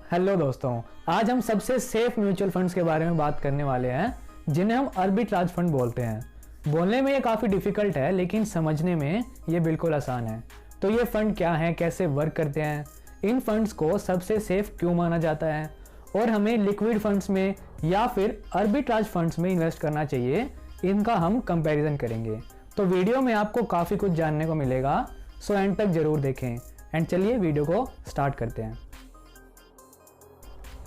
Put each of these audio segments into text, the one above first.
Hello दोस्तों, आज हम सबसे सेफ म्यूचुअल फंड्स के बारे में बात करने वाले हैं जिन्हें हम आर्बिट्राज फंड बोलते हैं। बोलने में ये काफ़ी डिफिकल्ट है लेकिन समझने में ये बिल्कुल आसान है। तो ये फंड क्या है, कैसे वर्क करते हैं, इन फंड्स को सबसे सेफ क्यों माना जाता है और हमें लिक्विड फंड्स में या फिर आर्बिट्राज फंड्स में इन्वेस्ट करना चाहिए, इनका हम कंपैरिजन करेंगे। तो वीडियो में आपको काफ़ी कुछ जानने को मिलेगा, सो एंड तक जरूर देखें। एंड चलिए वीडियो को स्टार्ट करते हैं।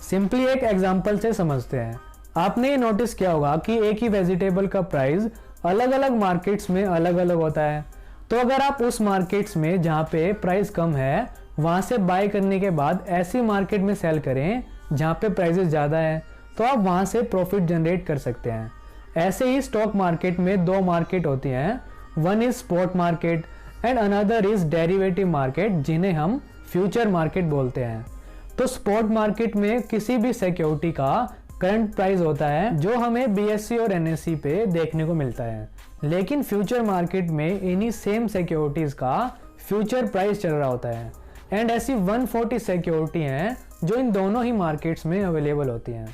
सिंपली एक एग्जांपल से समझते हैं। आपने ये नोटिस किया होगा कि एक ही वेजिटेबल का प्राइस अलग अलग मार्केट्स में अलग अलग होता है। तो अगर आप उस मार्केट्स में जहाँ पे प्राइस कम है वहाँ से बाय करने के बाद ऐसी मार्केट में सेल करें जहाँ पे प्राइसेस ज़्यादा है, तो आप वहाँ से प्रॉफिट जनरेट कर सकते हैं। ऐसे ही स्टॉक मार्केट में दो मार्केट होती हैं, one is spot market and another is derivative market, जिन्हें हम फ्यूचर मार्केट बोलते हैं। तो स्पॉट मार्केट में किसी भी सिक्योरिटी का करंट प्राइस होता है जो हमें बीएसई और एनएसई पे देखने को मिलता है, लेकिन फ्यूचर मार्केट में इन्हीं सेम सिक्योरिटीज का फ्यूचर प्राइस चल रहा होता है। एंड ऐसी 140 सिक्योरिटी हैं जो इन दोनों ही मार्केट्स में अवेलेबल होती हैं।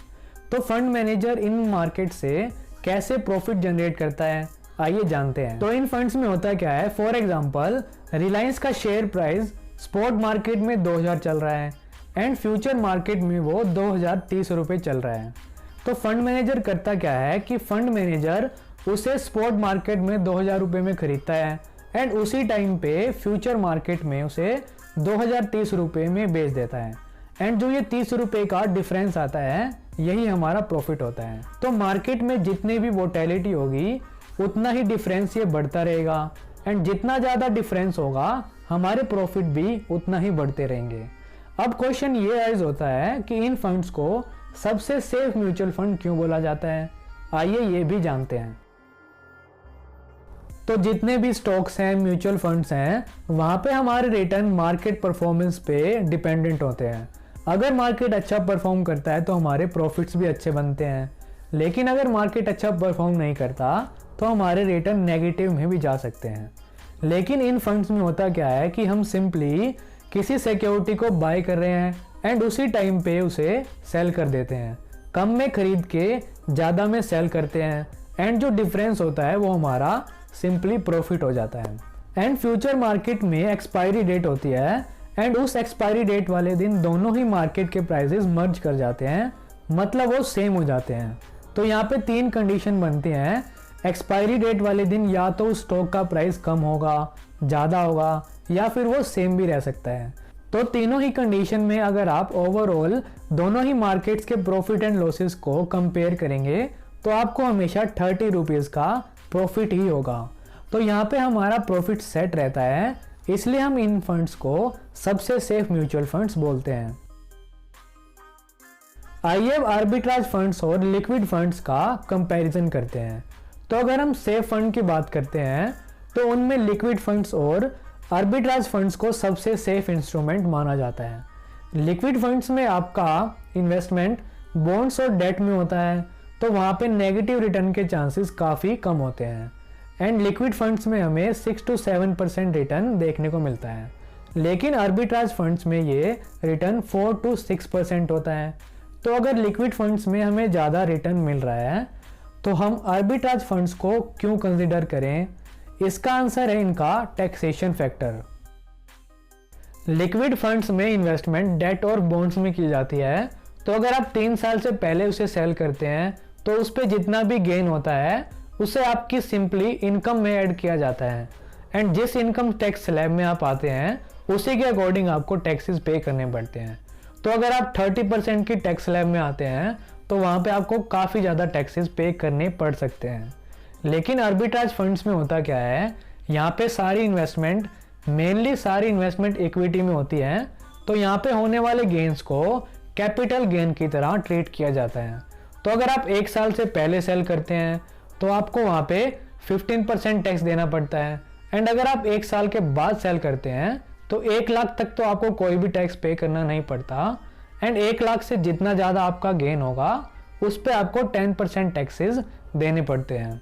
तो फंड मैनेजर इन मार्केट से कैसे प्रॉफिट जनरेट करता है, आइए जानते हैं। तो इन फंड्स में होता क्या है, फॉर एग्जांपल रिलायंस का शेयर प्राइस स्पॉट मार्केट में 2000 चल रहा है एंड फ्यूचर मार्केट में वो 2030 रुपये चल रहा है। तो फंड मैनेजर करता क्या है कि फंड मैनेजर उसे स्पॉट मार्केट में 2000 रुपये में खरीदता है एंड उसी टाइम पे फ्यूचर मार्केट में उसे 2030 रुपये में बेच देता है। एंड जो ये 30 रुपये का डिफरेंस आता है, यही हमारा प्रॉफिट होता है। तो मार्केट में जितनी भी वोलेटिलिटी होगी उतना ही डिफरेंस ये बढ़ता रहेगा एंड जितना ज़्यादा डिफरेंस होगा हमारे प्रॉफिट भी उतना ही बढ़ते रहेंगे। अब क्वेश्चन ये राइज होता है कि इन फंड्स को सबसे सेफ म्यूचुअल फंड क्यों बोला जाता है, आइए ये भी जानते हैं। तो जितने भी स्टॉक्स हैं, म्यूचुअल फंड्स हैं, वहाँ पे हमारे रिटर्न मार्केट परफॉर्मेंस पे डिपेंडेंट होते हैं। अगर मार्केट अच्छा परफॉर्म करता है तो हमारे प्रॉफिट्स भी अच्छे बनते हैं, लेकिन अगर मार्केट अच्छा परफॉर्म नहीं करता तो हमारे रिटर्न नेगेटिव में भी जा सकते हैं। लेकिन इन फंड्स में होता क्या है कि हम सिंपली किसी सिक्योरिटी को बाय कर रहे हैं एंड उसी टाइम पे उसे सेल कर देते हैं। कम में खरीद के ज़्यादा में सेल करते हैं एंड जो डिफरेंस होता है वो हमारा सिंपली प्रॉफिट हो जाता है। एंड फ्यूचर मार्केट में एक्सपायरी डेट होती है एंड उस एक्सपायरी डेट वाले दिन दोनों ही मार्केट के प्राइसेस मर्ज कर जाते हैं, मतलब वो सेम हो जाते हैं। तो यहाँ पे 3 कंडीशन बनती हैं। एक्सपायरी डेट वाले दिन या तो उस स्टॉक का प्राइस कम होगा, ज़्यादा होगा, या फिर वो सेम भी रह सकता है। तो तीनों ही कंडीशन में अगर आप ओवरऑल दोनों ही मार्केट्स के प्रॉफिट एंड लॉसेस को कंपेयर करेंगे तो आपको हमेशा 30 रुपीज़ का प्रॉफिट ही होगा। तो यहाँ पे हमारा प्रॉफिट सेट रहता है, इसलिए हम इन फंड्स को सबसे सेफ म्यूचुअल फंड्स बोलते हैं। आइए अब आर्बिट्राज फंड्स और लिक्विड फंड्स का कंपैरिजन करते हैं। तो अगर हम सेफ फंड की बात करते हैं तो उनमें लिक्विड फंड्स और आर्बिट्राज फंड्स को सबसे सेफ इंस्ट्रूमेंट माना जाता है। लिक्विड फंड्स में आपका इन्वेस्टमेंट बॉन्ड्स और डेट में होता है, तो वहाँ पे नेगेटिव रिटर्न के चांसेस काफ़ी कम होते हैं। एंड लिक्विड फंड्स में हमें 6 to 7% रिटर्न देखने को मिलता है, लेकिन आर्बिट्राज फंड्स में ये रिटर्न 4 to 6% होता है। तो अगर लिक्विड फंड्स में हमें ज़्यादा रिटर्न मिल रहा है तो हम आर्बिट्राज फंड्स को क्यों कंसिडर करें, इसका आंसर है इनका टैक्सेशन फैक्टर। लिक्विड फंड्स में इन्वेस्टमेंट डेट और बॉन्ड्स में की जाती है, तो अगर आप 3 साल से पहले उसे सेल करते हैं तो उस पर जितना भी गेन होता है उसे आपकी सिंपली इनकम में ऐड किया जाता है एंड जिस इनकम टैक्स स्लैब में आप आते हैं उसी के अकॉर्डिंग आपको टैक्सेस पे करने पड़ते हैं। तो अगर आप 30% की टैक्स स्लैब में आते हैं तो वहाँ पे आपको काफ़ी ज़्यादा टैक्सेस पे करने पड़ सकते हैं। लेकिन आर्बिट्राज फंड्स में होता क्या है, यहाँ पे सारी इन्वेस्टमेंट इक्विटी में होती है, तो यहाँ पे होने वाले गेन्स को कैपिटल गेन की तरह ट्रीट किया जाता है। तो अगर आप 1 साल से पहले सेल करते हैं तो आपको वहाँ पे 15% टैक्स देना पड़ता है एंड अगर आप 1 साल के बाद सेल करते हैं तो 1 लाख तक तो आपको कोई भी टैक्स पे करना नहीं पड़ता एंड 1 लाख से जितना ज़्यादा आपका गेन होगा उस पर आपको 10% टैक्सेस देने पड़ते हैं।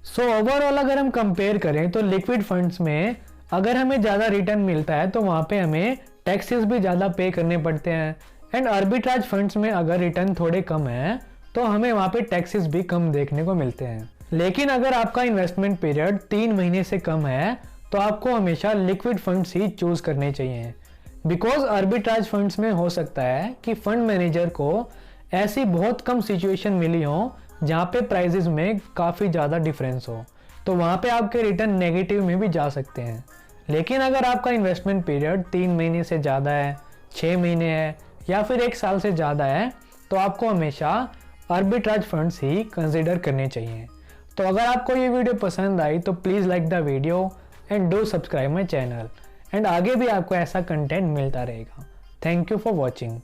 सो ओवरऑल अगर हम कंपेयर करें तो लिक्विड फंड्स में अगर हमें ज़्यादा रिटर्न मिलता है तो वहाँ पे हमें टैक्सेस भी ज़्यादा पे करने पड़ते हैं। एंड आर्बिट्राज फंड्स में अगर रिटर्न थोड़े कम है तो हमें वहाँ पे टैक्सेस भी कम देखने को मिलते हैं। लेकिन अगर आपका इन्वेस्टमेंट पीरियड 3 महीने से कम है तो आपको हमेशा लिक्विड फंड्स ही चूज करने चाहिए, बिकॉज आर्बिट्राज फंड्स में हो सकता है कि फंड मैनेजर को ऐसी बहुत कम सिचुएशन मिली हो जहाँ पे प्राइजेस में काफ़ी ज़्यादा डिफरेंस हो, तो वहाँ पे आपके रिटर्न नेगेटिव में भी जा सकते हैं। लेकिन अगर आपका इन्वेस्टमेंट पीरियड 3 महीने से ज़्यादा है, 6 महीने है या फिर 1 साल से ज़्यादा है तो आपको हमेशा आर्बिट्राज फंड्स ही कंसिडर करने चाहिए। तो अगर आपको ये वीडियो पसंद आई तो please like the video and do subscribe my channel, and आगे भी आपको ऐसा कंटेंट मिलता रहेगा। Thank you for watching.